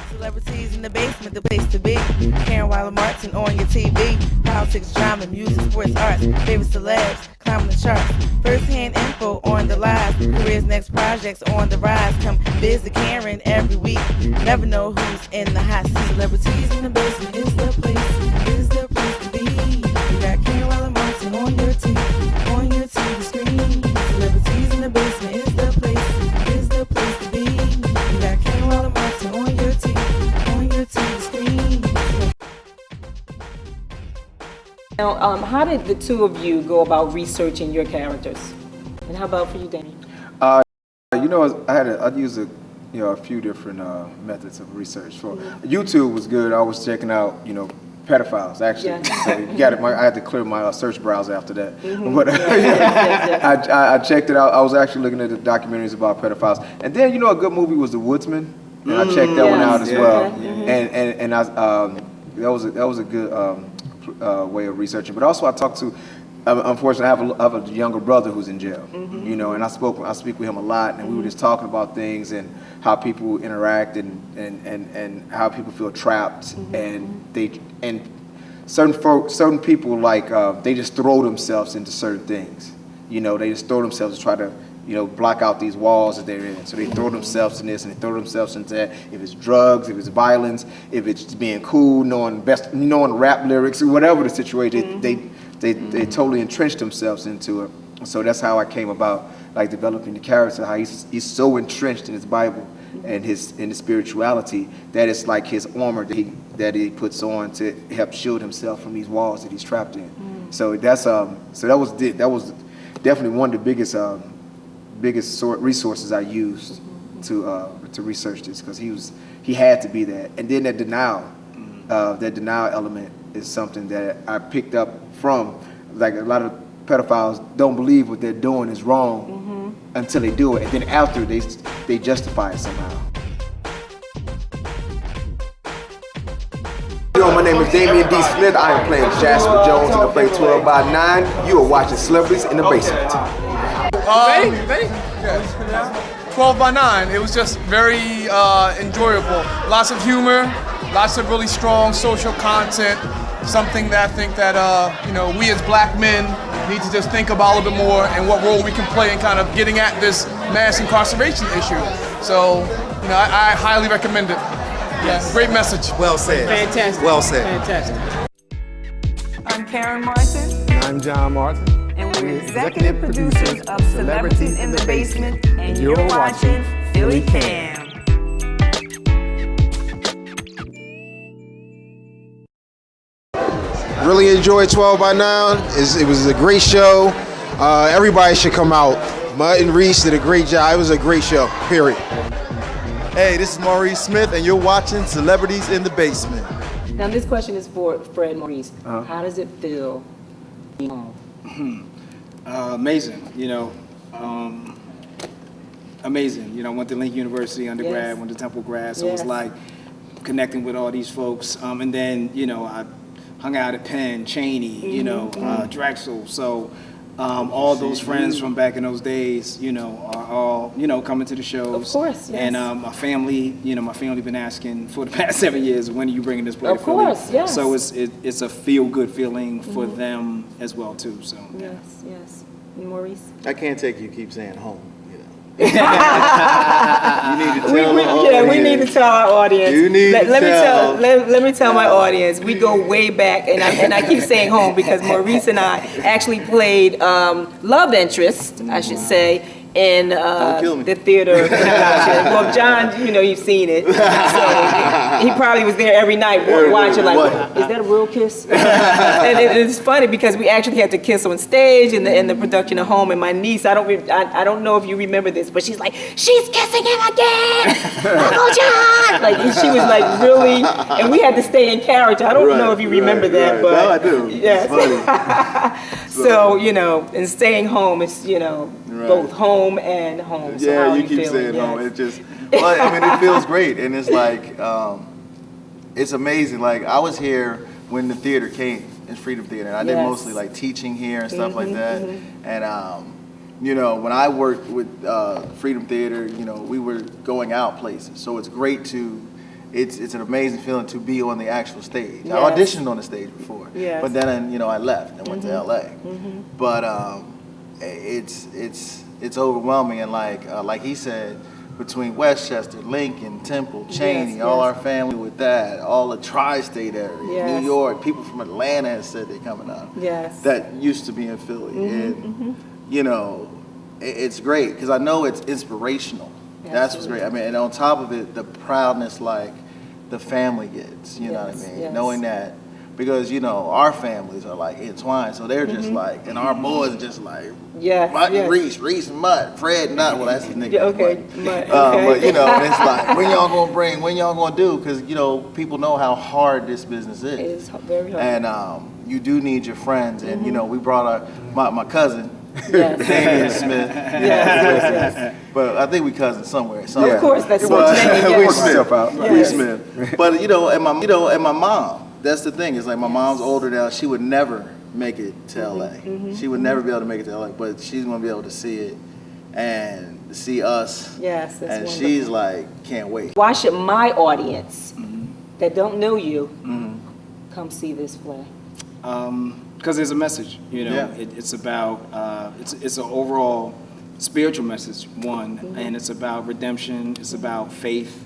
Celebrities in the basement, the place to be. Karen Wilder Martin on your TV. Politics, drama, music, sports, arts. Favorite celebs, climbing the charts. First-hand info on the live. Careers, next projects on the rise. Come visit Karen every week. Never know who's in the hot seat. Celebrities in the basement is the place to be. You got Karen Wilder Martin on your TV screen. Celebrities in the basement is the place to be. You got Karen Wilder Martin on your TV screen. Now, how did the two of you go about researching your characters? And how about for you, Danny? I used a few different methods of research. For YouTube was good. I was checking out, pedophiles actually. Yeah. So you got it. I had to clear my search browser after that. Mm-hmm. But Yes. I checked it out. I was actually looking at the documentaries about pedophiles. And then a good movie was The Woodsman, and I checked that one out as well. Okay. And that was a good way of researching. But also I talked to. Unfortunately, I have a younger brother who's in jail, and I speak with him a lot, and we were just talking about things and how people interact and how people feel trapped, and certain people they just throw themselves into certain things, they just throw themselves to try to block out these walls that they're in. So they throw themselves in this and they throw themselves into that. If it's drugs, if it's violence, if it's being cool, knowing rap lyrics or whatever the situation, they totally entrenched themselves into it. So that's how I came about developing the character, how he's so entrenched in his Bible and in his spirituality that it's like his armor that he puts on to help shield himself from these walls that he's trapped in. So that was definitely one of the biggest resources I used to research this, because he had to be that. And then that denial element is something that I picked up from, a lot of pedophiles don't believe what they're doing is wrong until they do it, and then after they justify it somehow. Yo, my name is Damien D. Smith. I am playing Jasper Jones in the play 12 by 9. You are watching Celebrities in the Basement. Ready? Yeah. 12 by 9. It was just very enjoyable. Lots of humor, lots of really strong social content. Something that I think that we as black men need to just think about a little bit more, and what role we can play in kind of getting at this mass incarceration issue. So, I highly recommend it. Yes. Great message. Well said. Fantastic. Well said. Fantastic. I'm Karen Martin, And I'm John Martin. and we're executive producers of Celebrities in the Basement, and you're watching Philly Cam. Really enjoyed 12 by 9. It was a great show. Everybody should come out. Mud and Reese did a great job. It was a great show, period. Hey, this is Maurice Smith, and you're watching Celebrities in the Basement. Now, this question is for Fred Maurice. How does it feel being home? Amazing, amazing. I went to Lincoln University undergrad, went to Temple grad, so it was like connecting with all these folks. And then, I hung out at Penn, Cheney, Drexel. So all those friends from back in those days, are all, coming to the shows. Of course, yes. And my family been asking for the past 7 years, when are you bringing this play to Philly? Of course, yes. So it's a feel-good feeling for them as well, too. So Yes. And Maurice? I can't take you keep saying home. We need to tell our audience. Let me tell my audience. We go way back, and I keep saying home because Maurice and I actually played love interest, I should say, in the theater production. Well, John, you've seen it, so he probably was there every night watching. Is that a real kiss? And it's funny because we actually had to kiss on stage in the production of Home. And my niece, I don't know if you remember this, but she's like, she's kissing him again, Uncle John. She was really, and we had to stay in character. I don't know if you remember that, but no, I do. Yes. So and staying home is both home and home. So Yeah, how are you keep feeling? saying Yes. home. It just, it feels great, and it's it's amazing. I was here when the theater came, it's Freedom Theater, and I did mostly teaching here and stuff like that. And when I worked with Freedom Theater, we were going out places. So it's great to it's an amazing feeling to be on the actual stage. Yes. I auditioned on the stage before, Yes. but then I left and went to LA. But it's overwhelming, and like he said, between Westchester, Lincoln, Temple, Cheney, Yes, all yes. our family with that, all the tri-state area, Yes. New York, people from Atlanta have said they're coming up. Yes. That used to be in Philly, and you know, it's great because I know it's inspirational. That's what's great. I mean, and on top of it, the proudness like the family gets, you know what I mean? Yes. Knowing that, because, you know, our families are like entwined, so they're just like, and our boys are just like, Yes, Mutt yes. and Reese and Mutt, Fred Nutt, well, that's his nickname. Yeah, okay, Mutt. Mutt, okay. But, you know, and it's like, when y'all gonna do? Because, you know, people know how hard this business is. It is very hard. And you do need your friends, and, you know, we brought my cousin, Yes. Damien Smith. Yes. But I think we cousins somewhere. Of course, that's But- what you're Work yourself out. Reese Smith. But you know, and my mom. That's the thing. It's like my mom's older now. She would never make it to LA. She would never be able to make it to LA. But she's gonna be able to see it and see us. Yes, that's And wonderful. she's like, can't wait. Why should my audience that don't know you come see this play? Because there's a message, you know. Yeah. It's about it's an overall spiritual message, one, and it's about redemption. It's about faith.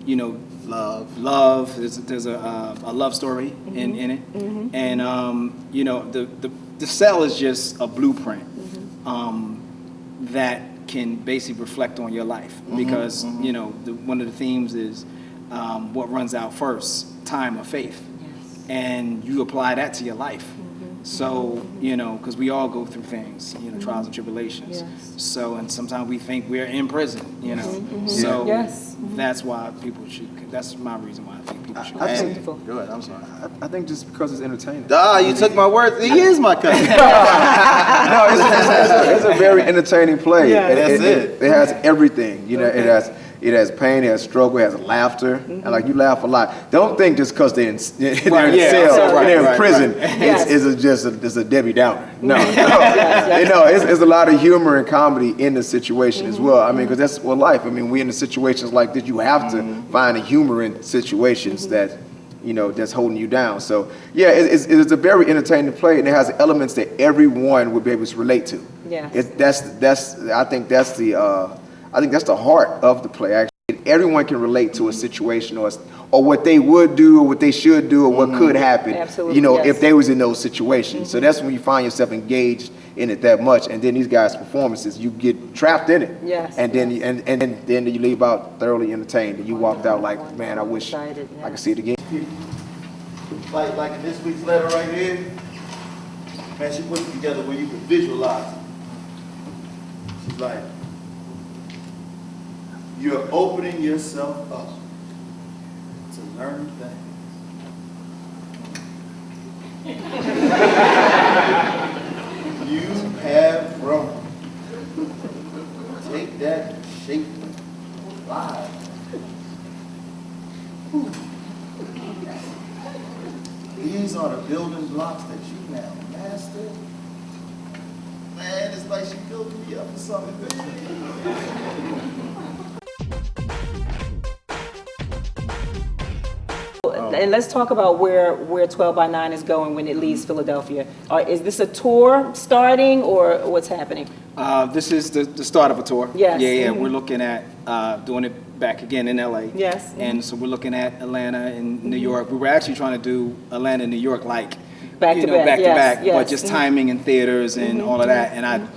You know, love. There's a love story in it, and you know, the cell is just a blueprint that can basically reflect on your life, because you know, one of the themes is what runs out first, time or faith. And you apply that to your life. So, you know, because we all go through things, you know, trials and tribulations. Yes. So, and sometimes we think we're in prison, you know. So Yes. that's why people should, that's my reason why I think people should. That's And- wonderful. Go ahead. I'm sorry. I think just because it's entertaining. You took my word. He is my cousin. No, it's a very entertaining play. Yeah. That's it. It has everything. You know, it has pain, it has struggle, it has laughter, and like you laugh a lot. Don't think just because they're in yeah, cell, right, they're in right, prison, Yes. it's a Debbie Downer. No, you know, it's a lot of humor and comedy in the situation as well. I mean, because that's what life. I mean, we in the situations like this, you have to find a humor in situations that, you know, that's holding you down. So yeah, it's a very entertaining play, and it has elements that everyone would be able to relate to. Yes. I think that's the heart of the play. Actually, everyone can relate to a situation or what they would do, or what they should do, or what could happen. Absolutely, You know, yes. if they was in those situations. So that's when you find yourself engaged in it that much. And then these guys' performances, you get trapped in it. Yes, And then then you leave out thoroughly entertained, and you walked out like, man, I wish Excited, I could see it again. Like in this week's letter right here, man, she put it together where you can visualize it. She's like, you're opening yourself up to learn things. You have grown. Take that shape live. These are the building blocks that you now master. Man, it's like she building me up for something big. And let's talk about where 12 by 9 is going when it leaves Philadelphia. Is this a tour starting, or what's happening? This is the start of a tour. Yes. Yeah. We're looking at doing it back again in LA. Yes. And so we're looking at Atlanta and New York. We were actually trying to do Atlanta and New York like, Back to back, yes, but yes. just timing in theaters and all of that. And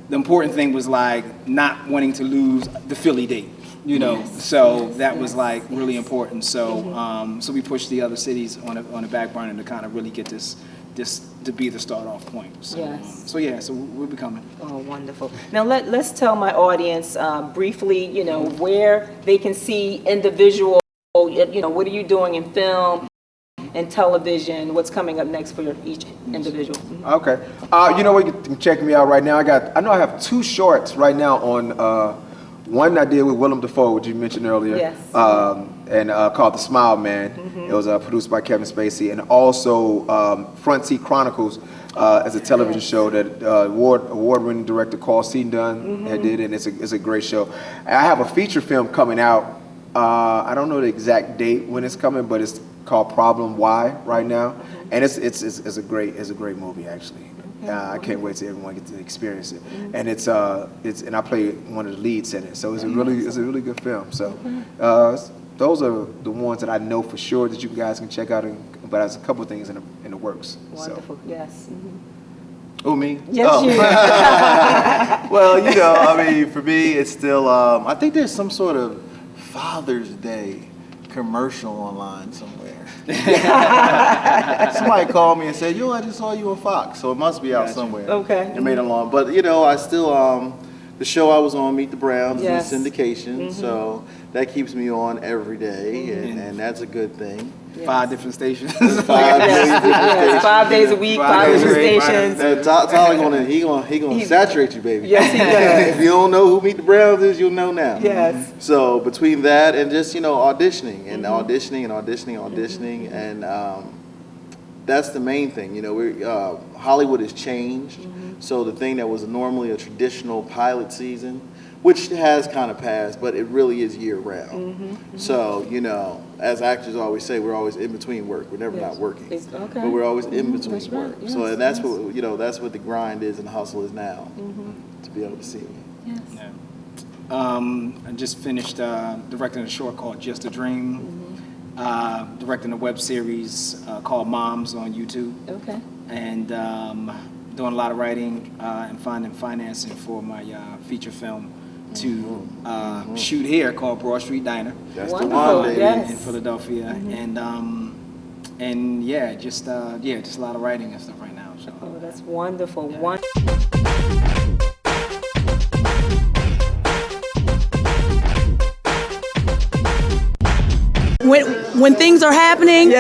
the important thing was like not wanting to lose the Philly date. You know, so that was like really important. So, so we pushed the other cities on a back burner to kind of really get this to be the start off point. So, Yes. So we'll be coming. Oh, wonderful. Now let's tell my audience briefly, you know, where they can see individual, you know, what are you doing in film and television? What's coming up next for each individual? Okay. You know what? You can check me out right now. I know I have 2 shorts right now on. One I did with Willem Dafoe, which you mentioned earlier. Yes. And called The Smile Man. It was produced by Kevin Spacey, and also Front Seat Chronicles as a television show that award-winning director Carl Seaton did, and it's a great show. I have a feature film coming out I don't know the exact date when it's coming, but it's called Problem Why right now, and it's a great movie actually. I can't wait till everyone gets to experience it, and it's and I play one of the leads in it, so it's a really good film. So those are the ones that I know for sure that you guys can check out, but there's a couple of things in the works. Wonderful, yes. Oh, me? Yes, oh. you. Well, you know, I mean, for me, it's still, I think there's some sort of Father's Day commercial online somewhere. Somebody called me and said, yo, I just saw you on Fox, so it must be out somewhere. Okay. It made it long. But, you know, I still, the show I was on, Meet the Browns, Yes. is in syndication, so that keeps me on every day, and that's a good thing. 5 different stations. 5 million different Yes, 5 days a week, 5 days a different week, stations. Tyler gonna saturate you, baby. Yes, he does. If you don't know who Meet the Browns is, you'll know now. Yes. So between that and just auditioning and auditioning, and that's the main thing. You know, Hollywood has changed. So the thing that was normally a traditional pilot season, which has kind of passed, but it really is year round. So, you know, as actors always say, we're always in between work. We're never not working, but we're always in between work. Yes, so, and that's what, you know, that's what the grind is and the hustle is now, to be able to see me. Yeah. I just finished directing a short called Just a Dream, directing a web series called Moms on YouTube, and doing a lot of writing and finding financing for my feature film to shoot here called Broad Street Diner. That's the one, baby. In Philadelphia, and yeah, just a lot of writing and stuff right now. So. Oh, that's wonderful. When things are happening,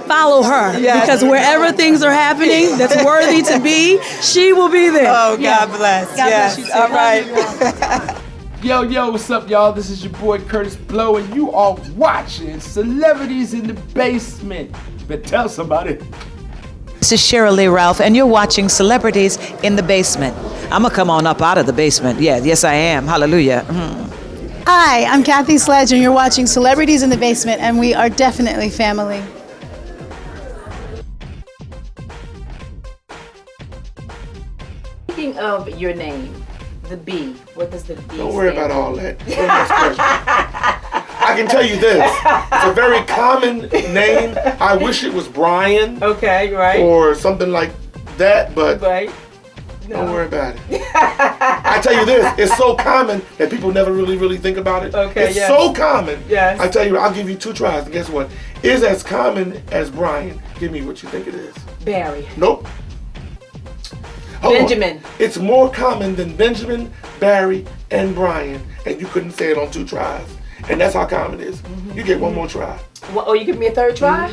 follow her. Because wherever things are happening that's worthy to be, she will be there. Oh, God bless. God bless you, All right. Yo, what's up, y'all? This is your boy Curtis Blow, and you are watching Celebrities in the Basement. Better tell somebody. This is Cheryl Lee Ralph, and you're watching Celebrities in the Basement. I'm gonna come on up out of the basement. Yes, I am. Hallelujah. Hi, I'm Kathy Sledge, and you're watching Celebrities in the Basement, and we are definitely family. Speaking of your name, the B, what does the B Don't worry about all that. I can tell you this. It's a very common name. I wish it was Brian. Okay, right. Or something like that, but Right. don't worry about it. I tell you this, it's so common that people never really think about it. Okay, it's yes. so common. Yes. I tell you, I'll give you 2 tries, and guess what? It's as common as Brian. Give me what you think it is. Barry. Nope. Hold on. Benjamin. It's more common than Benjamin, Barry, and Brian, and you couldn't say it on 2 tries. And that's how common it is. You get 1 more try. Oh, you give me a 3rd try?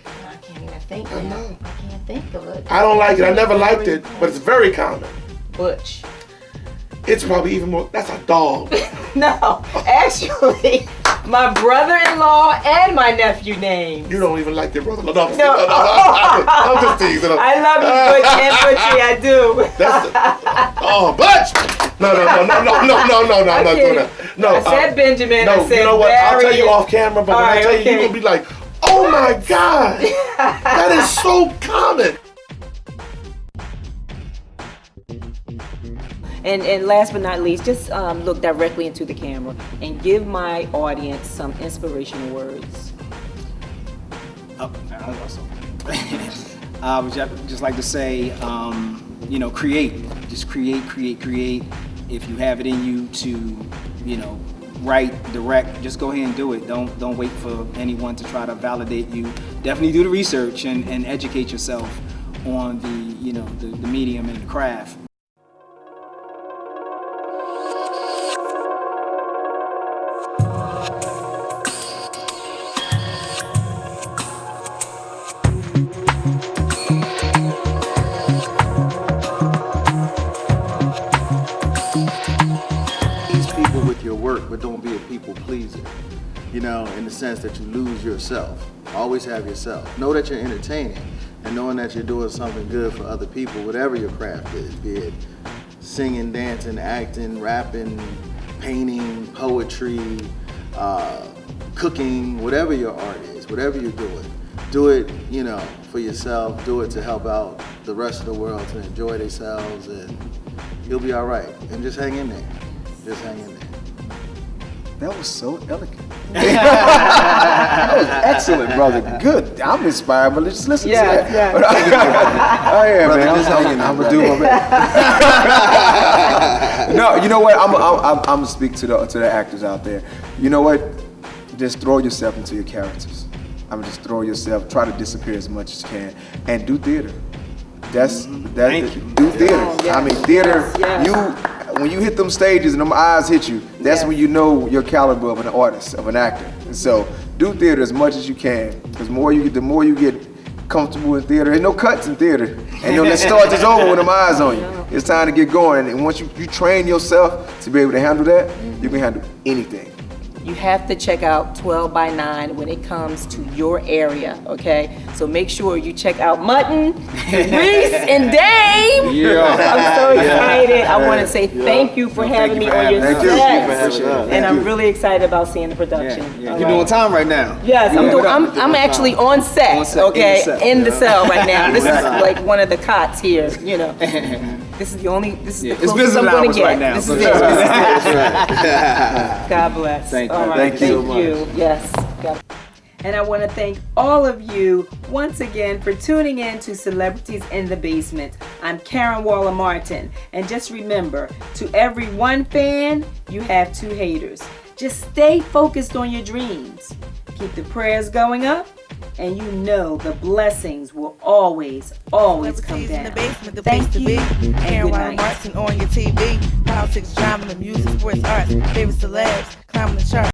I can't even think. I know. I can't think of it. I don't like it. I never liked it, but it's very common. Butch. It's probably even more. That's a dog. No, actually, my brother-in-law and my nephew named. You don't even like your brother. No. I'm just teasing. I love you, Butch and Butchie. I do. Butch! No, I'm not doing that. No, I said Benjamin. No, I said you know what? I'll tell you Barry. off camera, but when I tell you, you're gonna be like, oh my God, that is so common. And last but not least, just look directly into the camera and give my audience some inspirational words. I would just like to say, create. Just create. If you have it in you to, write, direct, just go ahead and do it. Don't wait for anyone to try to validate you. Definitely do the research and educate yourself on the medium and the craft. But don't be a people pleaser, in the sense that you lose yourself. Always have yourself. Know that you're entertaining, and knowing that you're doing something good for other people, whatever your craft is, be it singing, dancing, acting, rapping, painting, poetry, cooking, whatever your art is, whatever you're doing, do it, you know, for yourself. Do it to help out the rest of the world to enjoy themselves, and you'll be all right. And just hang in there. Just hang in there. That was so elegant. That was excellent, brother. Good. I'm inspired, but let's listen to that. Yeah. Oh yeah, Brother, man. just hanging I'm gonna do my best. No, you know what? I'm gonna speak to the actors out there. You know what? Just throw yourself into your characters. Just throw yourself. Try to disappear as much as you can, and do theater. Do theater. I mean, theater. When you hit them stages and them eyes hit you, that's when you know your caliber of an artist, of an actor. And so do theater as much as you can, because the more you get comfortable in theater, there's no cuts in theater. And the start is over when them eyes on you. It's time to get going. And once you train yourself to be able to handle that, you can handle anything. You have to check out 12 by 9 when it comes to your area, okay? So make sure you check out Mutton, Reese, and Dame. Yeah. I'm so excited. I want to say thank you for having me on your set. And I'm really excited about seeing the production. You're doing time right now. Yes, I'm actually on set, okay? In the cell right now. This is like one of the cots here, you know. This is the closest I'm going to get. Right now. This is it. God bless. Thank you. All right. Thank you so much. Yes. God. And I want to thank all of you once again for tuning in to Celebrities in the Basement. I'm Karen Waller Martin. And just remember, to every one fan, you have 2 haters. Just stay focused on your dreams. Keep the prayers going up. And you know the blessings will always come Celebrities down. in the basement, the Thank place to you, be. and Karen good Wilder night. Martin on your TV. Politics, drama, the music, sports, arts. Favorite celebs, climbing the charts.